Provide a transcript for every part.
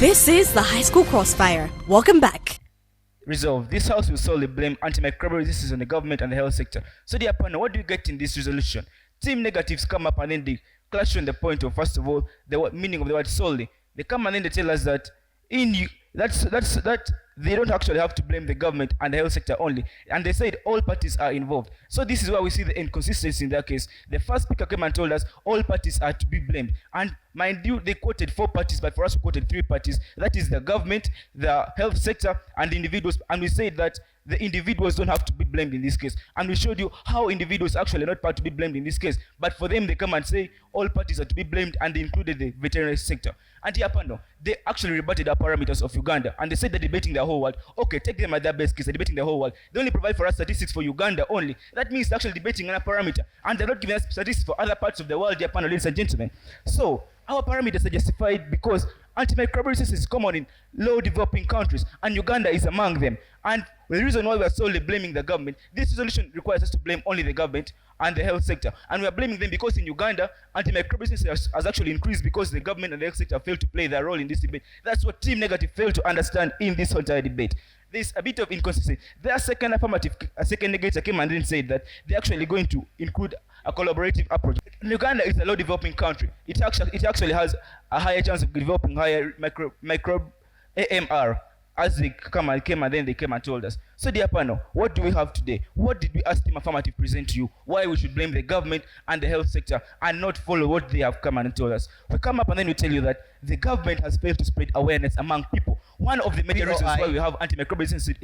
This is the High School Crossfire. Welcome back. Resolve. This house will solely blame antimicrobial resistance on the government and the health sector. So dear partner, what do you get in this resolution? Team negatives come up and then they clash on the point of, first of all, the meaning of the word solely. They come and then they tell us that that they don't actually have to blame the government and the health sector only. And they said all parties are involved. So this is where we see the inconsistency in that case. The first speaker came and told us all parties are to be blamed. And mind you, they quoted 4 parties, but for us we quoted 3 parties. That is the government, the health sector, and the individuals. And we said that the individuals don't have to be blamed in this case. And we showed you how individuals actually are not part to be blamed in this case. But for them, they come and say all parties are to be blamed, and they included the veterinary sector. And here, Pando, they actually rebutted the parameters of Uganda, and they said they're debating the whole world. Okay, take them at their best case, they're debating the whole world. They only provide for us statistics for Uganda only. That means they're actually debating another parameter, and they're not giving us statistics for other parts of the world, dear Pando, ladies and gentlemen. So, our parameters are justified because antimicrobial resistance is common in low developing countries, and Uganda is among them. And the reason why we are solely blaming the government, this resolution requires us to blame only the government and the health sector. And we are blaming them because in Uganda, antimicrobial resistance has actually increased because the government and the health sector failed to play their role in this debate. That's what Team Negative failed to understand in this entire debate. There's a bit of inconsistency. Their second affirmative, a second negative came and then said that they're actually going to include a collaborative approach. Uganda is a low developing country. It actually has a higher chance of developing higher microbe AMR as they came and then they came and told us. So dear panel, what do we have today? What did we ask Team Affirmative present to you? Why we should blame the government and the health sector and not follow what they have come and told us? We come up and then we tell you that the government has failed to spread awareness among people. One of the major reasons why we have antimicrobial resistance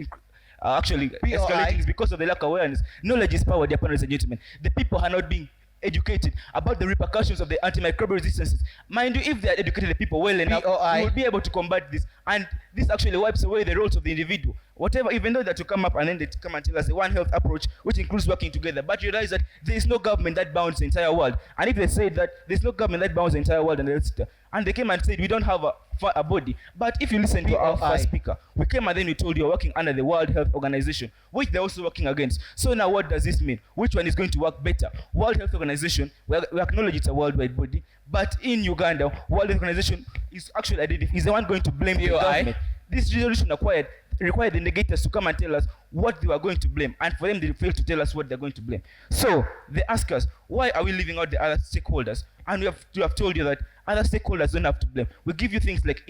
actually escalating is because of the lack of awareness. Knowledge is power, dear panelists and gentlemen. The people are not being educated about the repercussions of the antimicrobial resistances. Mind you, if they are educated the people well enough, we will be able to combat this. And this actually wipes away the roles of the individual. Whatever, even though that you come up and then they come and tell us the One Health approach, which includes working together, but you realize that there is no government that bounds the entire world. And if they say that there's no government that bounds the entire world and the health sector, and they came and said we don't have a body, but if you listen to our first speaker, we came and then we told you you're working under the World Health Organization, which they're also working against. So now what does this mean? Which one is going to work better? World Health Organization, we acknowledge it's a worldwide body, but in Uganda, World Health Organization is actually is the one going to blame the government. This resolution required the negators to come and tell us what they were going to blame, and for them they failed to tell us what they're going to blame. So they ask us, why are we leaving out the other stakeholders? And we have told you that other stakeholders don't have to blame. We give you things like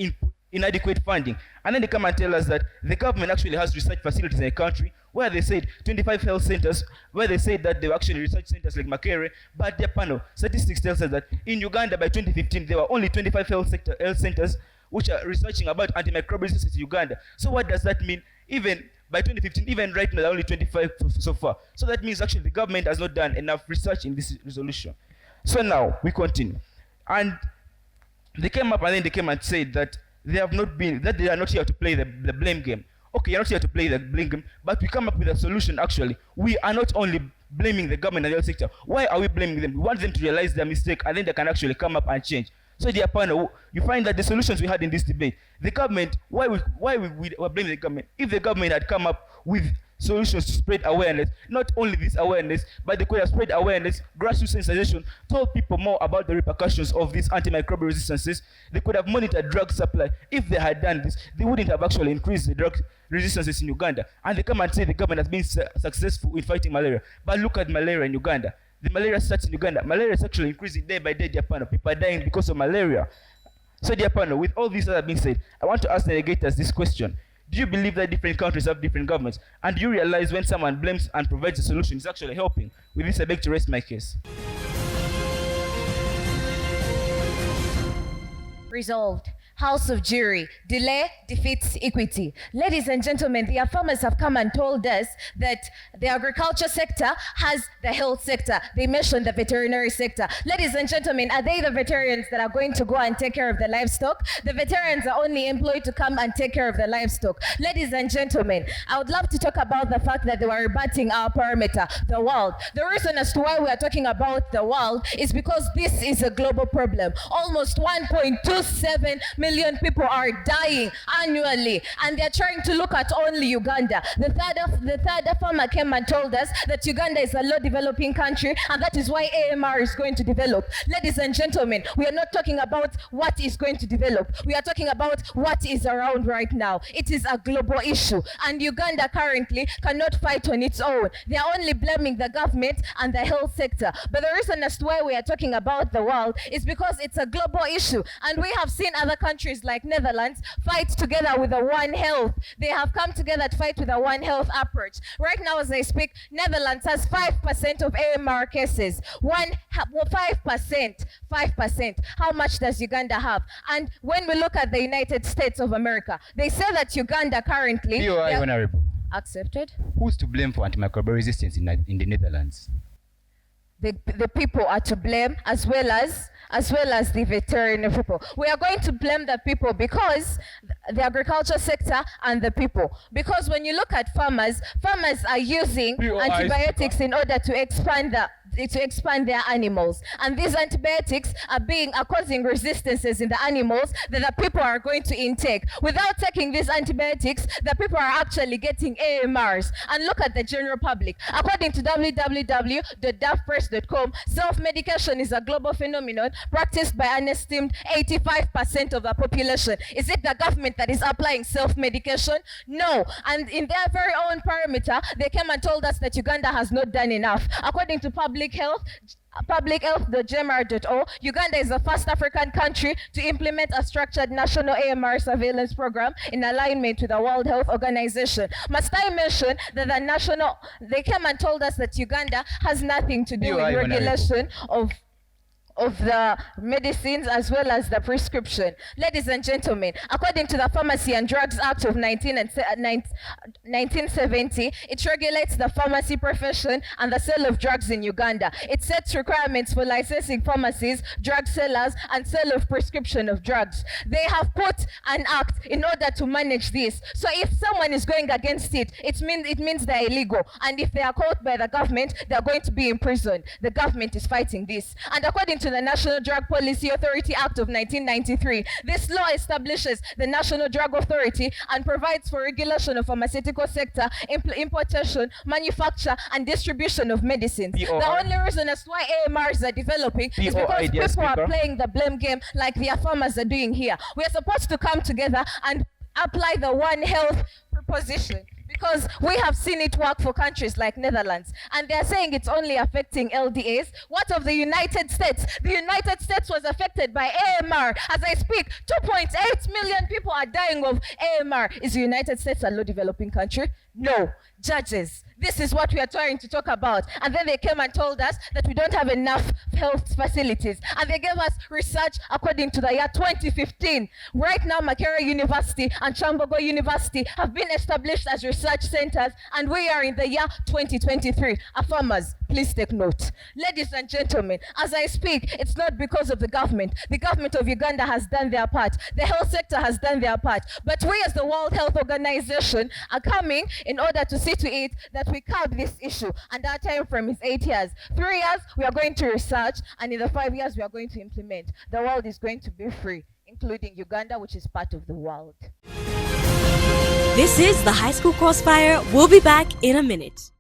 inadequate funding, and then they come and tell us that the government actually has research facilities in the country where they said 25 health centers, where they said that they were actually research centers like Makere, but their panel statistics tells us that in Uganda by 2015 there were only 25 health centers which are researching about antimicrobial resistance in Uganda. So what does that mean? Even by 2015, even right now, there are only 25 so far. So that means actually the government has not done enough research in this resolution. So now we continue. And they came up and then they came and said that they are not here to play the blame game. Okay, you're not here to play the blame game, but we come up with a solution actually. We are not only blaming the government and the health sector. Why are we blaming them? We want them to realize their mistake and then they can actually come up and change. So dear panel, you find that the solutions we had in this debate, the government, why we were blaming the government? If the government had come up with solutions to spread awareness, not only this awareness, but they could have spread awareness, grassroots sensitization, told people more about the repercussions of these antimicrobial resistances. They could have monitored drug supply. If they had done this, they wouldn't have actually increased the drug resistances in Uganda. And they come and say the government has been successful in fighting malaria. But look at malaria in Uganda. The malaria starts in Uganda. Malaria is actually increasing day by day, dear panel. People are dying because of malaria. So, dear panel, with all this that being said, I want to ask the negators this question. Do you believe that different countries have different governments? And do you realize when someone blames and provides a solution, it's actually helping? With this, I beg to rest my case. Resolved. House of Jury, delay defeats equity. Ladies and gentlemen, the farmers have come and told us that the agriculture sector has the health sector. They mentioned the veterinary sector. Ladies and gentlemen, are they the veterinarians that are going to go and take care of the livestock? The veterinarians are only employed to come and take care of the livestock. Ladies and gentlemen, I would love to talk about the fact that they were rebutting our parameter, the world. The reason as to why we are talking about the world is because this is a global problem. Almost 1.27 million million people are dying annually, and they're trying to look at only Uganda. The third farmer came and told us that Uganda is a low developing country, and that is why AMR is going to develop. Ladies and gentlemen, we are not talking about what is going to develop. We are talking about what is around right now. It is a global issue, and Uganda currently cannot fight on its own. They are only blaming the government and the health sector. But the reason as to why we are talking about the world is because it's a global issue, and we have seen other countries like Netherlands fight together with a One Health. They have come together to fight with a One Health approach. Right now, as I speak, Netherlands has 5% of AMR cases. 5%. 5%. How much does Uganda have? And when we look at the United States of America, they say that Uganda currently... Honorable. Accepted. Who's to blame for antimicrobial resistance in the Netherlands? The people are to blame, as well as the veterinary people. We are going to blame the people because the agriculture sector and the people. Because when you look at farmers are using antibiotics in order to expand their animals, and these antibiotics are causing resistances in the animals that the people are going to intake. Without taking these antibiotics, the people are actually getting AMRs. And look at the general public. According to www.dafpress.com, self-medication is a global phenomenon practiced by an esteemed 85% of the population. Is it the government that is applying self-medication? No. And in their very own parameter, they came and told us that Uganda has not done enough. According to public health.gmr.o, Uganda is the first African country to implement a structured national AMR surveillance program in alignment with the World Health Organization. Must I mention that they came and told us that Uganda has nothing to do with regulation of the medicines as well as the prescription. Ladies and gentlemen, according to the Pharmacy and Drugs Act of 1970, it regulates the pharmacy profession and the sale of drugs in Uganda. It sets requirements for licensing pharmacies, drug sellers, and sale of prescription of drugs. They have put an act in order to manage this. So if someone is going against it, it means they're illegal. And if they are caught by the government, they're going to be imprisoned. The government is fighting this. And according to the National Drug Policy Authority Act of 1993. This law establishes the National Drug Authority and provides for regulation of pharmaceutical sector, importation, manufacture, and distribution of medicines. The only reason as to why AMRs are developing is because people are playing the blame game like the farmers are doing here. We are supposed to come together and apply the One Health proposition, because we have seen it work for countries like Netherlands, and they're saying it's only affecting LDAs. What of the United States? The United States was affected by AMR. As I speak, 2.8 million people are dying of AMR. Is the United States a low developing country? No. Judges, this is what we are trying to talk about. And then they came and told us that we don't have enough health facilities. And they gave us research according to the year 2015. Right now, Makerere University and Chambogo University have been established as research centers, and we are in the year 2023. Farmers, please take note. Ladies and gentlemen, as I speak, it's not because of the government. The government of Uganda has done their part. The health sector has done their part. But we as the World Health Organization are coming in order to see to it that we curb this issue. And our time frame is 8 years. 3 years, we are going to research, and in the 5 years, we are going to implement. The world is going to be free, including Uganda, which is part of the world. This is the High School Crossfire. We'll be back in a minute.